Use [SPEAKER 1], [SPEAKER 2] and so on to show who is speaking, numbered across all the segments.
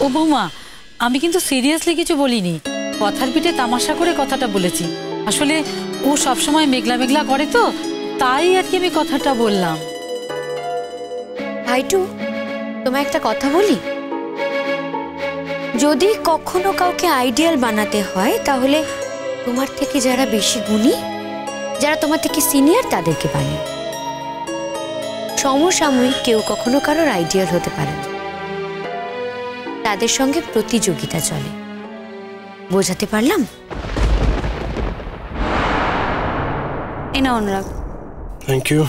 [SPEAKER 1] ও বৌমা, আমি কিন্তু সিরিয়াসলি কিছু বলিনি, কথার পিঠে তামাশা করে কথাটা বলেছি। আসলে ও সবসময় মেঘলা মেঘলা করে তো, তাই আর কি আমি কথাটা বললাম।
[SPEAKER 2] ভাইটু, তোমায় একটা কথা বলি, যদি কখনো কাউকে আইডিয়াল বানাতে হয় তাহলে তোমার থেকে যারা বেশি গুণী, যারা তোমার থেকে সিনিয়র তাদেরকে বানিয়ে। সমসাময়িক কেউ কখনো কারোর আইডিয়াল হতে পারে না, তাদের সঙ্গে প্রতিযোগিতা চলে। বোঝাতে পারলাম? এই না অনুরাগ।
[SPEAKER 3] Thank you.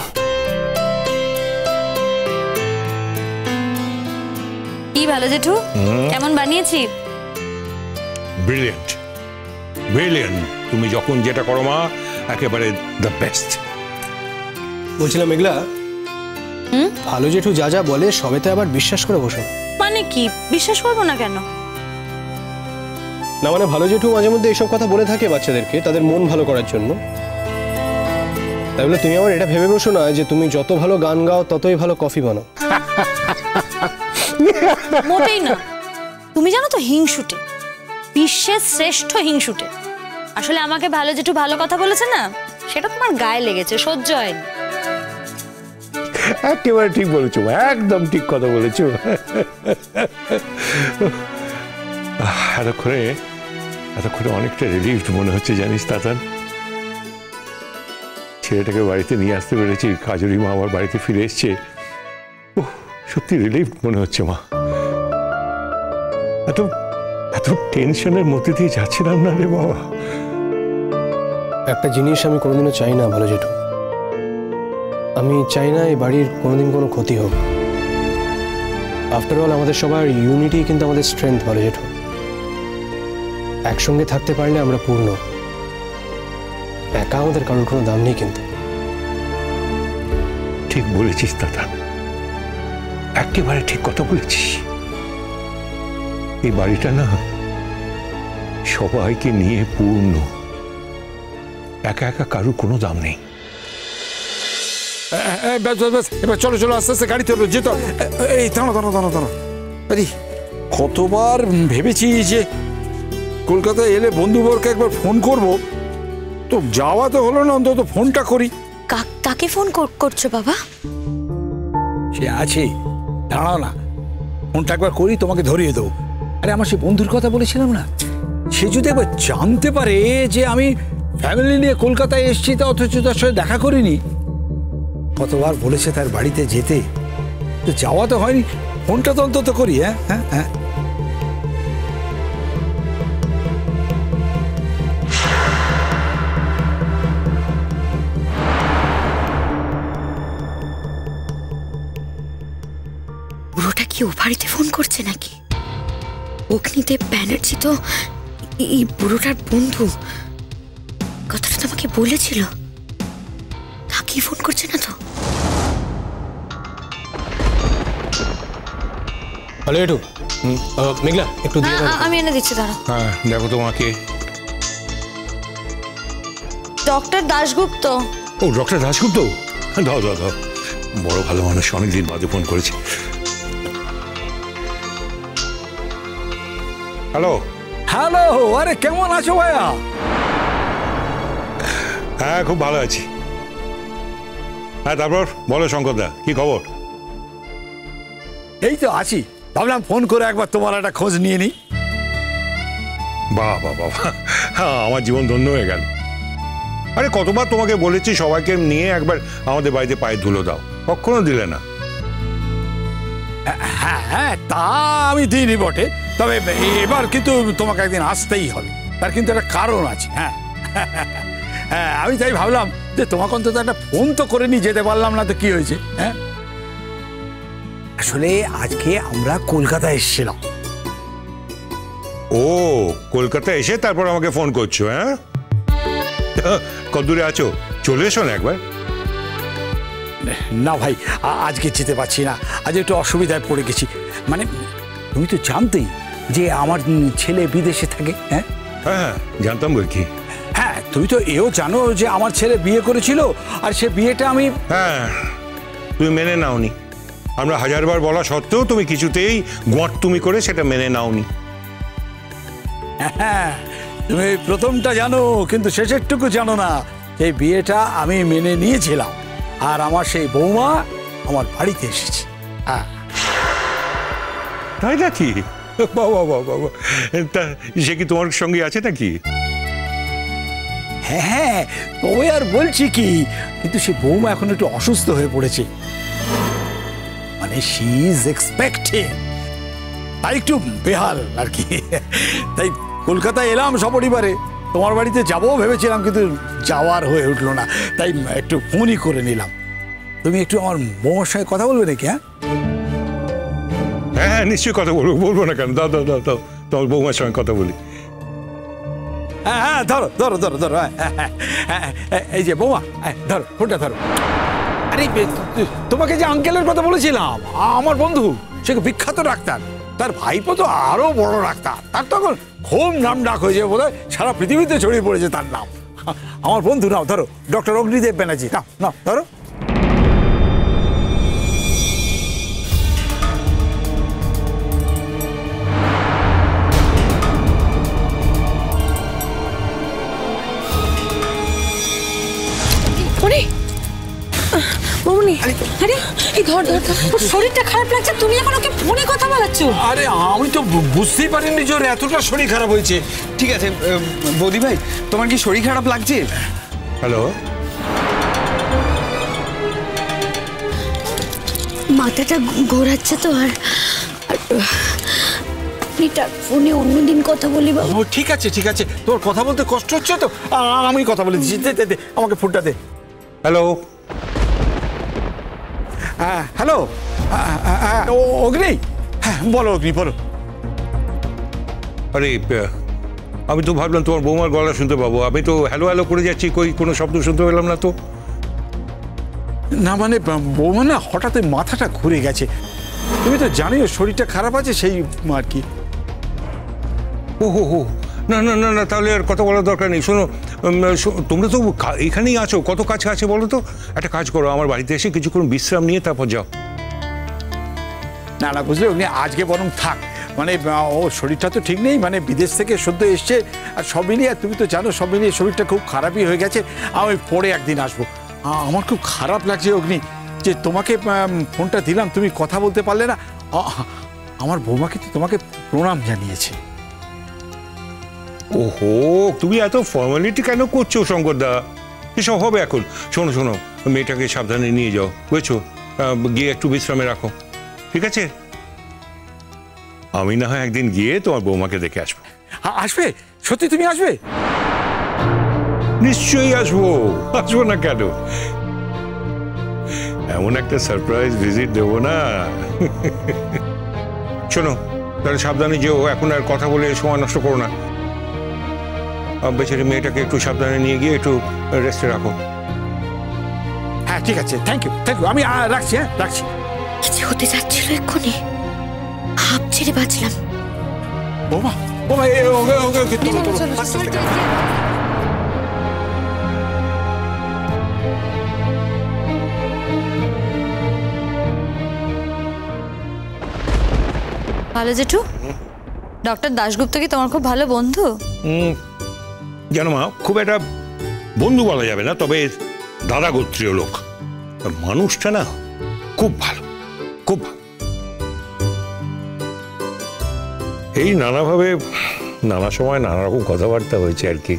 [SPEAKER 2] কি ভালো জেঠু, কেমন বানিয়েছি?
[SPEAKER 4] Brilliant, brilliant. তুমি যখন যেটা করো মা, একেবারে দ্য বেস্ট।
[SPEAKER 3] বলছিলাম মেঘলা, ভালো জেঠু যা যা বলে সবেতে আবার বিশ্বাস করে বসো।
[SPEAKER 2] মানে কি বিশ্বাস করবো না কেন?
[SPEAKER 3] না মানে ভালো জেঠু মাঝে মধ্যে এইসব কথা বলে থাকে বাচ্চাদেরকে তাদের মন ভালো করার জন্য। তাই বলে তুমি আমার এটা ভেবে বসো না যে তুমি যত ভালো গান গাও ততই ভালো কফি বানাও।
[SPEAKER 2] মোটেই না। তুমি জানো তো হিংসুটে, বিশ্বের শ্রেষ্ঠ হিংসুটে। আসলে আমাকে ভালো জেঠু ভালো কথা বলেছে না, সেটা তোমার গায়ে লেগেছে, সহ্য হয়নি।
[SPEAKER 4] একেবারে ঠিক বলেছো, একদম ঠিক কথা বলেছো। এতক্ষণে অনেকটা রিলিফড মনে হচ্ছে জানিস তাতান। ছেলেটাকে বাড়িতে নিয়ে আসতে পেরেছি, কাজুরি মা আমার বাড়িতে ফিরে এসছে, সত্যি রিলিফড মনে হচ্ছে মা। এত টেনশনের মধ্যে দিয়ে যাচ্ছিলাম না রে বাবা।
[SPEAKER 3] একটা জিনিস আমি কোনোদিনও চাই না ভালো জেঠু, আমি চাই না এই বাড়ির কোনোদিন কোনো ক্ষতি হোক। আফটার অল আমাদের সবার ইউনিটি কিন্তু আমাদের স্ট্রেংথ ভালো জেঠু। একসঙ্গে থাকতে পারলে আমরা পূর্ণ, একা আমাদের কারোর কোনো দাম নেই। কিন্তু
[SPEAKER 4] ঠিক বলেছিস দাদা, একেবারে ঠিক কথা বলেছিস। এই বাড়িটা না সবাইকে নিয়ে পূর্ণ, একা একা কারোর কোনো দাম নেই।
[SPEAKER 5] এবার চলো চলো, আস্তে আস্তে গাড়িতে যেত। এই দাঁড়ো দাঁড়ো দাঁড়ো দাঁড়ো। আরে কতবার ভেবেছি যে কলকাতায় এলে বন্ধুবরকে একবার ফোন করব, তো যাওয়া তো হলো না, অন্তত ফোনটা করি।
[SPEAKER 2] কাকে ফোন করছো বাবা?
[SPEAKER 5] সে আছে, দাঁড়াও না, ফোনটা একবার করি, তোমাকে ধরিয়ে দেবো। আরে আমার সে বন্ধুর কথা বলেছিলাম না, সে যদি একবার জানতে পারে যে আমি ফ্যামিলি নিয়ে কলকাতায় এসেছি, তা অথচ তার সাথে দেখা করিনি। কতবার বলেছে তার বাড়িতে যেতে, তো যাওয়া তো হয়নি, ফোনটা তো অন্তত করি। হ্যাঁ হ্যাঁ হ্যাঁ।
[SPEAKER 2] বুড়োটা কি ও বাড়িতে ফোন করছে নাকি? অগ্নিদেব ব্যানার্জি তো এই বুড়োটার বন্ধু, কথাটা তো আমাকে বলেছিল। তাকে ফোন করছে না তো?
[SPEAKER 3] ভালো জেঠু, মেঘলা একটু দিয়ে দাও।
[SPEAKER 2] আমি এনে দিচ্ছি, দাঁড়াও।
[SPEAKER 4] হ্যাঁ দেখো তোমাকে।
[SPEAKER 2] ডক্টর দাশগুপ্ত।
[SPEAKER 4] ও ডক্টর দাশগুপ্ত, দাও দাও দাও, বড় ভালো মানুষ, অনেকদিন বাদে ফোন করেছে। হ্যালো
[SPEAKER 5] হ্যালো, আরে কেমন আছো ভাইয়া?
[SPEAKER 4] হ্যাঁ খুব ভালো আছি। হ্যাঁ তারপর বলো শঙ্করদা, কি খবর?
[SPEAKER 5] এই তো আছি, ভাবলাম ফোন করে একবার তোমার একটা খোঁজ নিয়ে নিই।
[SPEAKER 4] বাহ বাহ বাহ, হ্যাঁ আমার জীবন ধন্য হয়ে গেল। আরে কতবার তোমাকে বলেছি সবাইকে নিয়ে একবার আমাদের বাড়িতে পায়ে ধুলো দাও, কখনো দিলে না।
[SPEAKER 5] হ্যাঁ হ্যাঁ, তা আমি দিইনি বটে, তবে এবার কিন্তু তোমাকে একদিন আসতেই হবে, তার কিন্তু একটা কারণ আছে। হ্যাঁ হ্যাঁ, আমি তাই ভাবলাম যে তোমাকে অন্তত একটা ফোন তো করে নিয়ে যেতে পারলাম না, তো কি হয়েছে? হ্যাঁ আসলে আজকে আমরা কলকাতা এসেছিলাম।
[SPEAKER 4] ও কলকাতা এসে তারপর আমাকে ফোন করছো? হ্যাঁ কত দূরে আছো, চলে এসো না একবার।
[SPEAKER 5] না ভাই, আজকে যেতে পারছি না, আজ একটু অসুবিধায় পড়ে গেছি। মানে তুমি তো জানতেই যে আমার ছেলে বিদেশে থাকে। হ্যাঁ
[SPEAKER 4] হ্যাঁ জানতাম বই কি।
[SPEAKER 5] হ্যাঁ তুমি তো এও জানো যে আমার ছেলে বিয়ে করেছিল, আর সে বিয়েটা আমি।
[SPEAKER 4] হ্যাঁ তুমি মেনে নাওনি, আমরা হাজারবার বলা সত্ত্বেও তুমি কিছুতেই গোয়াট তুমি করে সেটা মেনে নাওনি।
[SPEAKER 5] হ্যাঁ, তুমি প্রথমটা জানো কিন্তু শেষেরটুকু জানো না। এই বিয়েটা আমি মেনে নিয়েছিলাম, আর আমার সেই বৌমা আমার বাড়িতে এসেছে। হ্যাঁ,
[SPEAKER 4] তাই নাকি? বাবা বাবা বাবা, তা সে কি তোমার সঙ্গে আছে নাকি?
[SPEAKER 5] হ্যাঁ, তবে আর বলছি কি, কিন্তু সেই বৌমা এখন একটু অসুস্থ হয়ে পড়েছে, মানে শি ইজ এক্সপেক্টিং, তাই একটু বেহাল আর কি। তাই কলকাতায় এলাম সপরিবারে, তোমার বাড়িতে যাবো ভেবেছিলাম কিন্তু যাওয়ার হয়ে উঠলো না, তাই একটু ফোনই করে নিলাম। তুমি একটু আমার বৌমার সঙ্গে কথা বলবে নাকি? হ্যাঁ
[SPEAKER 4] হ্যাঁ হ্যাঁ, নিশ্চয়ই কথা বলবো, বলবো না কেন? দাও দাও দাও দাও, তোমার বৌমার সঙ্গে কথা বলি।
[SPEAKER 5] হ্যাঁ হ্যাঁ, ধরো ধরো ধরো ধরো, এই যে বৌমা, ধরো ফোনটা ধরো। আরে তোমাকে যে আঙ্কেলের কথা বলেছিলাম, আমার বন্ধু, সে বিখ্যাত ডাক্তার, তার ভাইপো তো আরো বড় ডাক্তার, তার তখন খুব নাম ডাক হয়েছে, বোধ হয় সারা পৃথিবীতে ছড়িয়ে পড়েছে তার নাম। আমার বন্ধু, নাও ধরো, ডক্টর অগ্নিদেব ব্যানার্জি, নাও নাও ধরো।
[SPEAKER 1] আরে এই ধর ধর, ওর শরীরটা খারাপ লাগছে, তুমি এখন ওকে ফোনে কথা বলাচ্ছ?
[SPEAKER 6] আরে আমি তো বুঝতেই পারিনি যে ওর এতটা শরীর খারাপ হয়েছে। ঠিক আছে বৌদি ভাই, তোমার কি শরীর খারাপ লাগছে?
[SPEAKER 4] হ্যালো,
[SPEAKER 2] মাথাটা ঘোরাচ্ছে তো, আর এটা ফোনে অন্যদিন কথা বলি বাবু।
[SPEAKER 6] ও ঠিক আছে ঠিক আছে, তোর কথা বলতে কষ্ট হচ্ছে তো, আমি কথা বলে দিচ্ছি, দে দে দে আমাকে ফোনটা দে।
[SPEAKER 4] হ্যালো
[SPEAKER 5] হ্যালো, অগ্নি, হ্যাঁ বলো অগ্নি, বলো।
[SPEAKER 4] আরে আমি তো ভাবলাম তোমার বৌমার গলা শুনতে পাবো, আমি তো হ্যালো হ্যালো করে যাচ্ছি, কই কোনো শব্দ শুনতে পেলাম না তো।
[SPEAKER 5] না মানে বৌমা না হঠাৎ মাথাটা ঘুরে গেছে, তুমি তো জানিও শরীরটা খারাপ আছে, সেই আর কি।
[SPEAKER 4] ও হো হো, না না না না, তাহলে আর কথা বলার দরকার নেই। শোনো, তোমরা তো এখানেই আছো, কত কাছে আছে বলো তো? একটা কাজ করো, আমার বাড়িতে এসে কিছুক্ষণ বিশ্রাম নিয়ে তারপর যাও।
[SPEAKER 5] না না, বুঝলে অগ্নি, আজকে বরং থাক, মানে ও শরীরটা তো ঠিক নেই, মানে বিদেশ থেকে সদ্য এসছে, আর সব মিলিয়ে তুমি তো জানো সব মিলিয়ে শরীরটা খুব খারাপই হয়ে গেছে। আমি পরে একদিন আসবো। আমার খুব খারাপ লাগছে অগ্নি যে তোমাকে ফোনটা দিলাম, তুমি কথা বলতে পারলে না। আমার বৌমা কিন্তু তোমাকে প্রণাম জানিয়েছে।
[SPEAKER 4] ওহো, তুমি এত ফর্মালিটি কেন করছো শঙ্করদা? এসব হবে এখন? শোনো শোনো, মেয়েটাকে সাবধানে নিয়ে যাও, বুঝেছো? গিয়ে একটু বিশ্রামে রাখো, ঠিক আছে? আমি না হয় একদিন গিয়ে তোমার বৌমাকে দেখে আসবো।
[SPEAKER 5] আসবে? সত্যি তুমি আসবে?
[SPEAKER 4] নিশ্চয়ই আসবো, আসবো না কেন? এমন একটা সারপ্রাইজ ভিজিট দেবো না। শোনো, তাহলে সাবধানে যেও, এখন আর কথা বলে সময় নষ্ট করো না। বেচারি মেয়েটাকে একটু সাবধানে নিয়ে গিয়ে একটু রেস্টে রাখো।
[SPEAKER 5] হ্যাঁ ঠিক আছে, থ্যাংক ইউ থ্যাংক ইউ, আমি রাখছি, হ্যাঁ রাখছি।
[SPEAKER 2] কিছু হতে যাচ্ছিল এক্ষুনি, হাঁপ ছেড়ে বাঁচলাম।
[SPEAKER 5] বৌমা বৌমা,
[SPEAKER 7] ভালো জেঠু, ডক্টর দাশগুপ্ত কি তোমার খুব ভালো বন্ধু?
[SPEAKER 4] জানো মা, খুব একটা বন্ধু বলা যাবে না, তবে দাদা গোত্রীয় লোক। মানুষটা না খুব ভালো, খুব ভালো। এই নানাভাবে নানা সময় নানা রকম কথাবার্তা হয়েছে আর কি।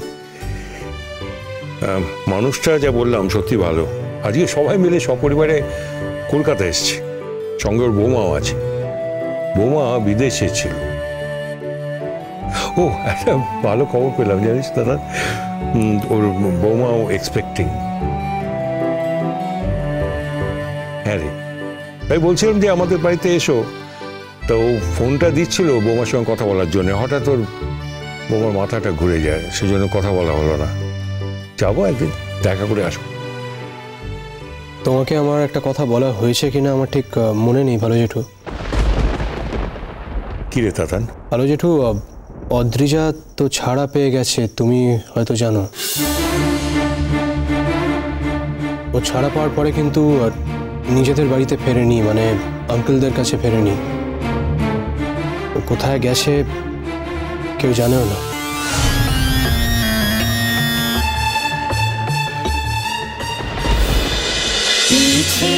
[SPEAKER 4] মানুষটা যা বললাম সত্যি ভালো। আজকে সবাই মিলে সপরিবারে কলকাতা এসছে, সঙ্গে ওর বৌমাও আছে। বৌমা বিদেশে ছিল। ও, একটা ভালো খবর পেলাম জানিস দাদা, ওর বৌমাও এক্সপেক্টিং। হ্যাঁ রে, তাই বলছিলাম যে আমাদের বাড়িতে এসো, তো ফোনটা দিচ্ছিল বৌমার সঙ্গে কথা বলার জন্য, হঠাৎ ওর বৌমার মাথাটা ঘুরে যায়, সেজন্য কথা বলা হলো না। যাবো একদিন, দেখা করে আসবো।
[SPEAKER 3] তোমাকে আমার একটা কথা বলা হয়েছে কিনা আমার ঠিক মনে নেই ভালো জেঠু।
[SPEAKER 4] কি রে তাতান?
[SPEAKER 3] ভালো জেঠু, অদ্রিজা তো ছাড়া পেয়ে গেছে, তুমি হয়তো জানো। ও ছাড়া পাওয়ার পরে কিন্তু নিজেদের বাড়িতে ফেরেনি, মানে আঙ্কেলদের কাছে ফেরেনি। ও কোথায় গেছে কেউ জানেও না।
[SPEAKER 2] पीछे